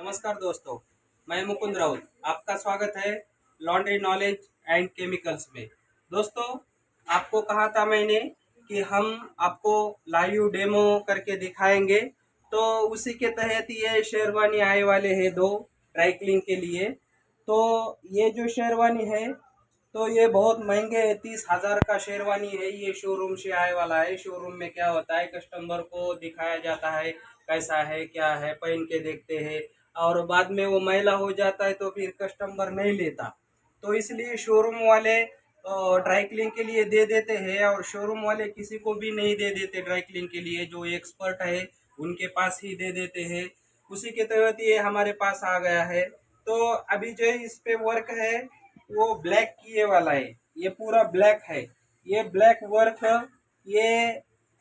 नमस्कार दोस्तों, मैं मुकुंद राउत। आपका स्वागत है लॉन्ड्री नॉलेज एंड केमिकल्स में। दोस्तों, आपको कहा था मैंने कि हम आपको लाइव डेमो करके दिखाएंगे, तो उसी के तहत ये शेरवानी आए वाले हैं दो ड्राई क्लीन के लिए। तो ये जो शेरवानी है तो ये बहुत महंगे है, 30,000 का शेरवानी है। ये शोरूम से आए वाला है। शोरूम में क्या होता है, कस्टमर को दिखाया जाता है कैसा है क्या है, पहन के देखते हैं और बाद में वो मैला हो जाता है तो फिर कस्टमर नहीं लेता। तो इसलिए शोरूम वाले ड्राई क्लीन के लिए दे देते हैं और शोरूम वाले किसी को भी नहीं दे देते। ड्राई क्लीन के लिए जो एक्सपर्ट है उनके पास ही दे देते हैं। उसी के तहत ये हमारे पास आ गया है। तो अभी जो इस पे वर्क है वो ब्लैक किए वाला है। ये पूरा ब्लैक है। ये ब्लैक वर्क ये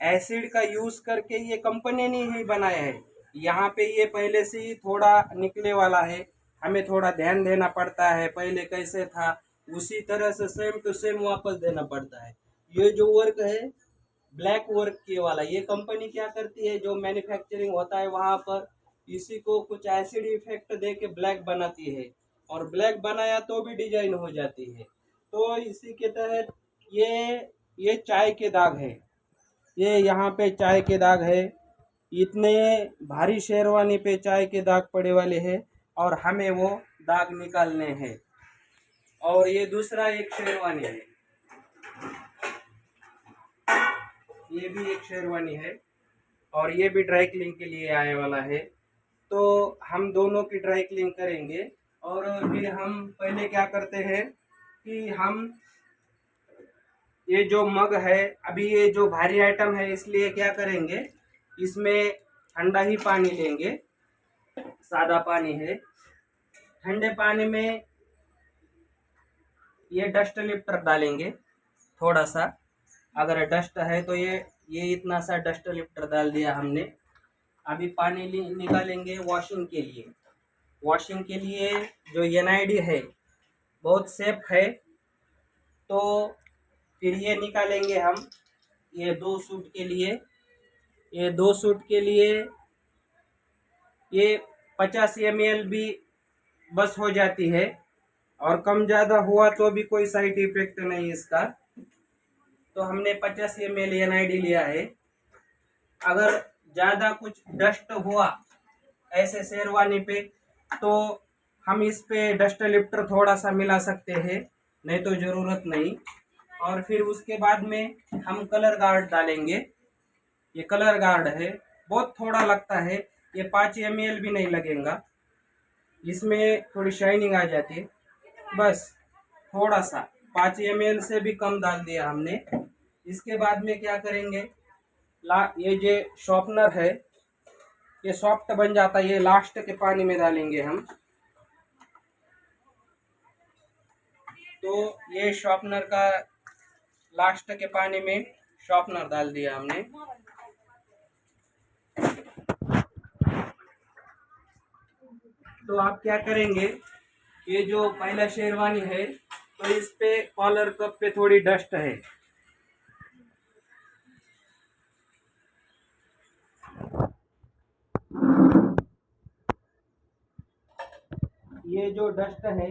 एसिड का यूज करके ये कंपनी ने ही बनाया है। यहाँ पे ये पहले से ही थोड़ा निकले वाला है। हमें थोड़ा ध्यान देना पड़ता है, पहले कैसे था उसी तरह से सेम टू सेम वापस देना पड़ता है। ये जो वर्क है ब्लैक वर्क किए वाला, ये कंपनी क्या करती है, जो मैन्युफैक्चरिंग होता है वहाँ पर इसी को कुछ एसिड इफेक्ट दे के ब्लैक बनाती है और ब्लैक बनाया तो भी डिजाइन हो जाती है। तो इसी के तहत ये चाय के दाग है। ये यहाँ पे चाय के दाग है। इतने भारी शेरवानी पे चाय के दाग पड़े वाले हैं और हमें वो दाग निकालने हैं। और ये दूसरा एक शेरवानी है, ये भी एक शेरवानी है और ये भी ड्राई क्लीन के लिए आने वाला है। तो हम दोनों की ड्राई क्लीन करेंगे और फिर हम पहले क्या करते हैं कि हम ये जो मग है, अभी ये जो भारी आइटम है इसलिए क्या करेंगे, इसमें ठंडा ही पानी लेंगे। सादा पानी है। ठंडे पानी में ये डस्ट लिफ्टर डालेंगे थोड़ा सा। अगर डस्ट है तो ये इतना सा डस्ट लिफ्टर डाल दिया हमने। अभी पानी निकालेंगे वॉशिंग के लिए। वॉशिंग के लिए जो NID है बहुत सेफ है। तो फिर ये निकालेंगे हम। ये 2 सूट के लिए, ये 2 सूट के लिए ये 50 ml भी बस हो जाती है और कम ज़्यादा हुआ तो भी कोई साइड इफेक्ट नहीं इसका। तो हमने 50 ml NID लिया है। अगर ज़्यादा कुछ डस्ट हुआ ऐसे शेरवानी पे तो हम इस पे डस्ट लिफ्टर थोड़ा सा मिला सकते हैं, नहीं तो ज़रूरत नहीं। और फिर उसके बाद में हम कलर गार्ड डालेंगे। ये कलर गार्ड है, बहुत थोड़ा लगता है, ये 5 ml भी नहीं लगेगा। इसमें थोड़ी शाइनिंग आ जाती है, बस थोड़ा सा 5 ml से भी कम डाल दिया हमने। इसके बाद में क्या करेंगे, ये जो शॉर्पनर है ये सॉफ्ट बन जाता है, ये लास्ट के पानी में डालेंगे हम। तो ये शॉर्पनर का लास्ट के पानी में शॉर्पनर डाल दिया हमने। तो आप क्या करेंगे, ये जो पहला शेरवानी है तो इस पे कॉलर कप पे थोड़ी डस्ट है। ये जो डस्ट है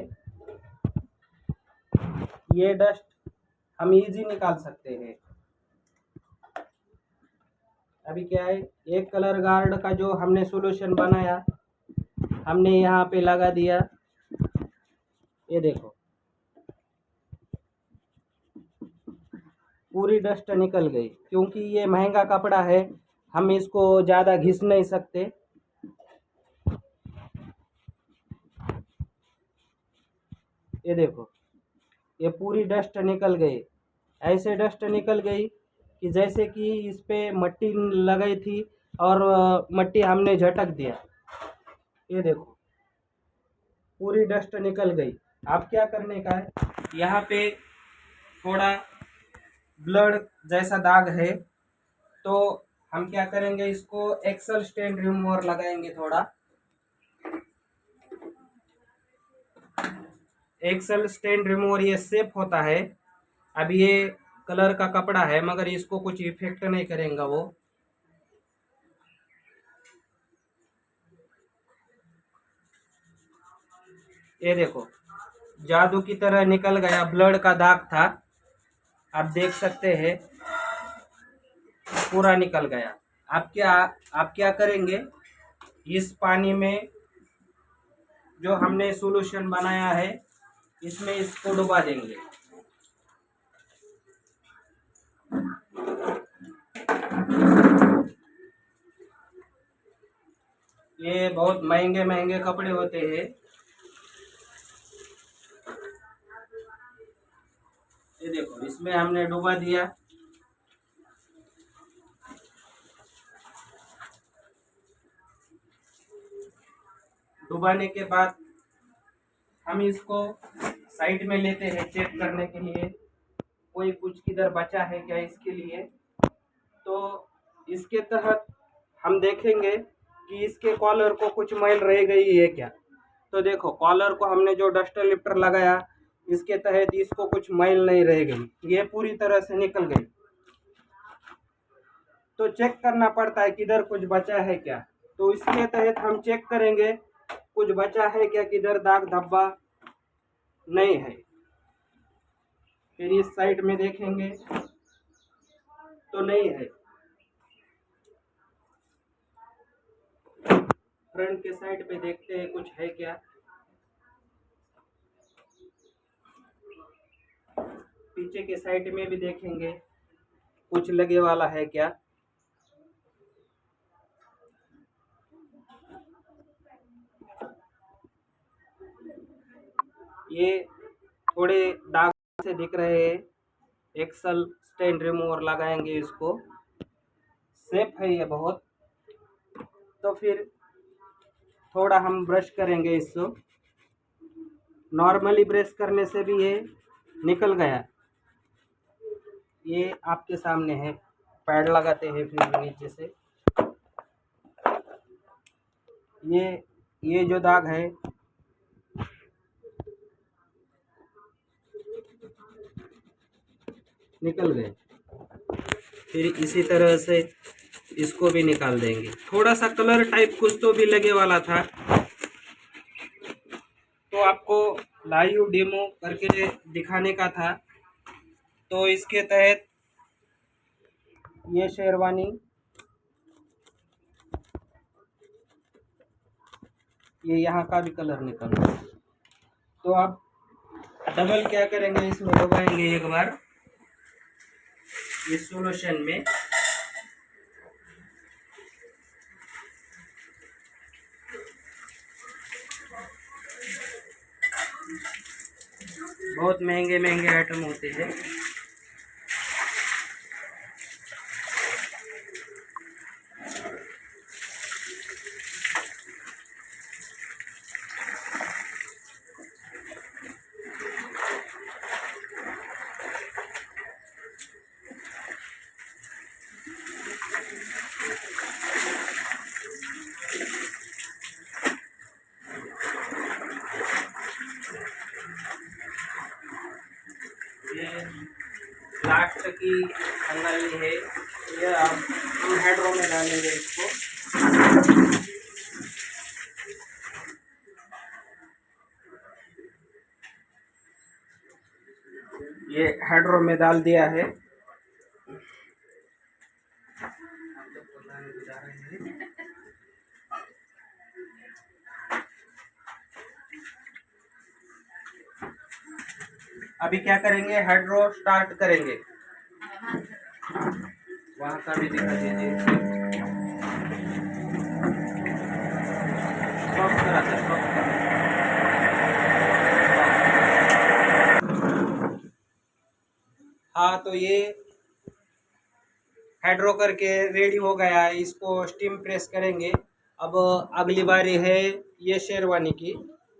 ये डस्ट हम इजी निकाल सकते हैं। अभी क्या है, एक कलर गार्ड का जो हमने सॉल्यूशन बनाया हमने यहाँ पे लगा दिया। ये देखो पूरी डस्ट निकल गई, क्योंकि ये महंगा कपड़ा है, हम इसको ज़्यादा घिस नहीं सकते। ये देखो ये पूरी डस्ट निकल गई। ऐसे डस्ट निकल गई कि जैसे कि इस पे मट्टी लगाई थी और मट्टी हमने झटक दिया। ये देखो पूरी डस्ट निकल गई। अब क्या करने का है, यहाँ पे थोड़ा ब्लड जैसा दाग है तो हम क्या करेंगे, इसको एक्सेल स्टेन रिमूवर लगाएंगे। थोड़ा एक्सेल स्टेन रिमूवर ये सेफ होता है। अब ये कलर का कपड़ा है मगर इसको कुछ इफेक्ट नहीं करेगा वो। ये देखो, जादू की तरह निकल गया, ब्लड का दाग था, आप देख सकते हैं पूरा निकल गया। आप क्या करेंगे, इस पानी में जो हमने सॉल्यूशन बनाया है इसमें इसको डुबा देंगे। ये बहुत महंगे महंगे कपड़े होते हैं। ये देखो, इसमें हमने डुबा दिया। डुबाने के बाद हम इसको साइड में लेते हैं चेक करने के लिए, कोई कुछ किधर बचा है क्या इसके लिए। तो इसके तहत हम देखेंगे कि इसके कॉलर को कुछ मैल रह गई है क्या। तो देखो, कॉलर को हमने जो डस्टर लिफ्टर लगाया इसके तहत इसको कुछ मैल नहीं रह गई, ये पूरी तरह से निकल गई। तो चेक करना पड़ता है किधर कुछ बचा है क्या। तो इसके तहत हम चेक करेंगे कुछ बचा है क्या, किधर दाग धब्बा नहीं है। फिर इस साइड में देखेंगे तो नहीं है। फ्रंट के साइड पे देखते हैं कुछ है क्या। पीछे के साइड में भी देखेंगे कुछ लगे वाला है क्या। ये थोड़े दाग से दिख रहे हैं, एक्सल स्टेन रिमूवर लगाएंगे इसको, सेफ है ये बहुत। तो फिर थोड़ा हम ब्रश करेंगे इसको, नॉर्मली ब्रश करने से भी ये निकल गया। ये आपके सामने है, पैड लगाते हैं फिर नीचे से। ये जो दाग है निकल गए। फिर इसी तरह से इसको भी निकाल देंगे। थोड़ा सा कलर टाइप कुछ तो भी लगे वाला था, तो आपको लाइव डेमो करके दिखाने का था। तो इसके तहत ये शेरवानी, ये यहाँ का भी कलर निकल रहा है। तो आप डबल क्या करेंगे, इसमें डुबाएंगे एक बार इस सॉल्यूशन में। बहुत महंगे महंगे आइटम होते हैं। लास्ट की अंगली है, ये हम हेड्रो में डालेंगे इसको। ये हेड्रो में डाल दिया है। अभी क्या करेंगे, हाइड्रो स्टार्ट करेंगे। वहाँ का भी दिखा दीजिए। स्टॉप करा था, स्टॉप करा। हाँ, तो ये हाइड्रो करके रेडी हो गया है, इसको स्टीम प्रेस करेंगे। अब अगली बारी है ये शेरवानी की।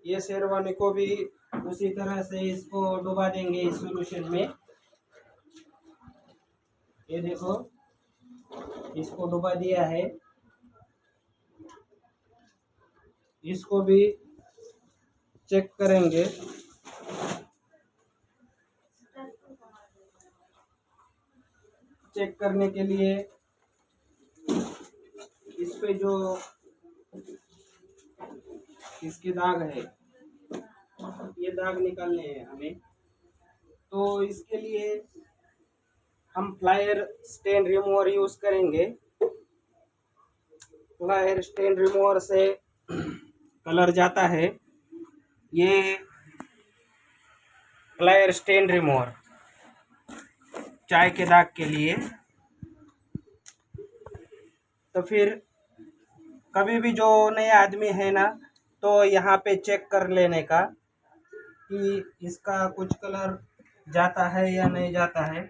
ये शेरवानी को भी उसी तरह से इसको डुबा देंगे इस सॉल्यूशन में। ये देखो, इसको डुबा दिया है। इसको भी चेक करेंगे। चेक करने के लिए इस पे जो इसके दाग है दाग निकालने हैं हमें, तो इसके लिए हम फ्लायर स्टेन रिमूवर यूज करेंगे। फ्लायर स्टेन रिमूवर से कलर जाता है। ये फ्लायर स्टेन रिमूवर चाय के दाग के लिए। तो फिर कभी भी जो नए आदमी है ना, तो यहाँ पे चेक कर लेने का कि इसका कुछ कलर जाता है या नहीं जाता है।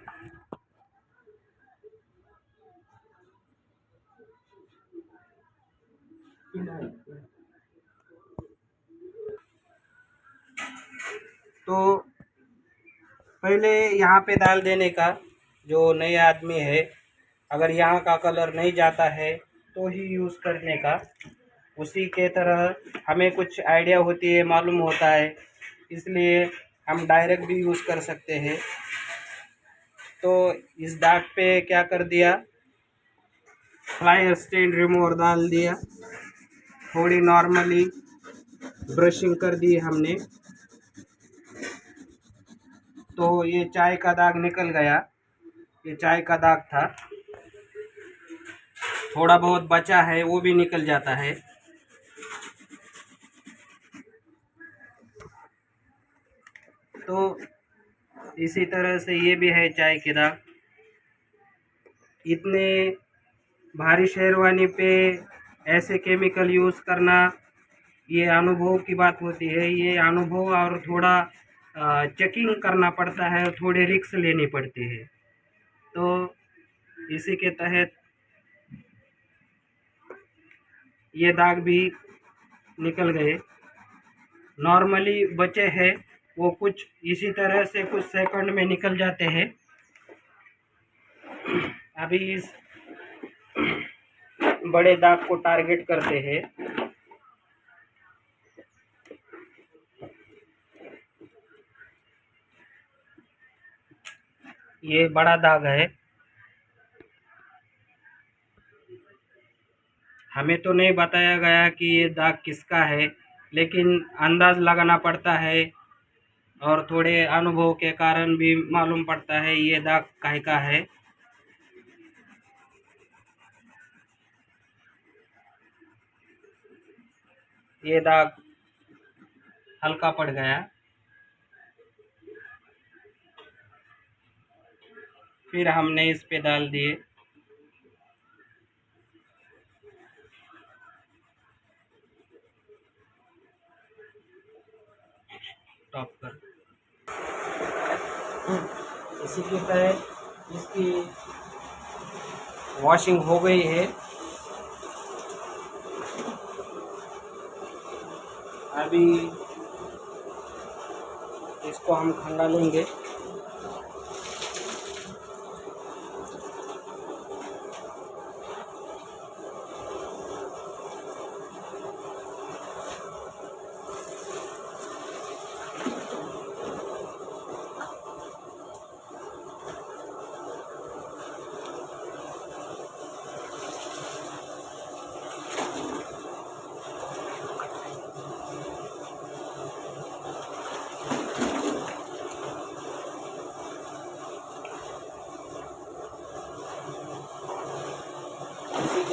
तो पहले यहाँ पे डाल देने का, जो नए आदमी है अगर यहाँ का कलर नहीं जाता है तो ही यूज़ करने का। उसी के तरह हमें कुछ आइडिया होती है, मालूम होता है, इसलिए हम डायरेक्ट भी यूज़ कर सकते हैं। तो इस दाग पे क्या कर दिया, फ्लाई स्टेन रिमूवर डाल दिया, थोड़ी नॉर्मली ब्रशिंग कर दी हमने, तो ये चाय का दाग निकल गया। ये चाय का दाग था, थोड़ा बहुत बचा है वो भी निकल जाता है। तो इसी तरह से ये भी है चाय के दाग। इतने भारी शेरवानी पे ऐसे केमिकल यूज़ करना, ये अनुभव की बात होती है। ये अनुभव और थोड़ा चेकिंग करना पड़ता है, थोड़े रिस्क लेनी पड़ती है। तो इसी के तहत ये दाग भी निकल गए। नॉर्मली बचे हैं वो कुछ इसी तरह से कुछ सेकंड में निकल जाते हैं। अभी इस बड़े दाग को टारगेट करते हैं। ये बड़ा दाग है, हमें तो नहीं बताया गया कि ये दाग किसका है, लेकिन अंदाज लगाना पड़ता है और थोड़े अनुभव के कारण भी मालूम पड़ता है ये दाग काहे का है। ये दाग हल्का पड़ गया। फिर हमने इस पे डाल दिए टॉप कर। इसी के तहत इसकी वॉशिंग हो गई है। अभी इसको हम खंगालेंगे।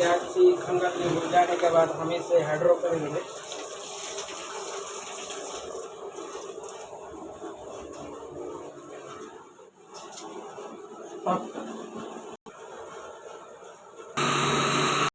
अच्छी खंगत हो जाने के बाद हम इसे हाइड्रो करेंगे। अब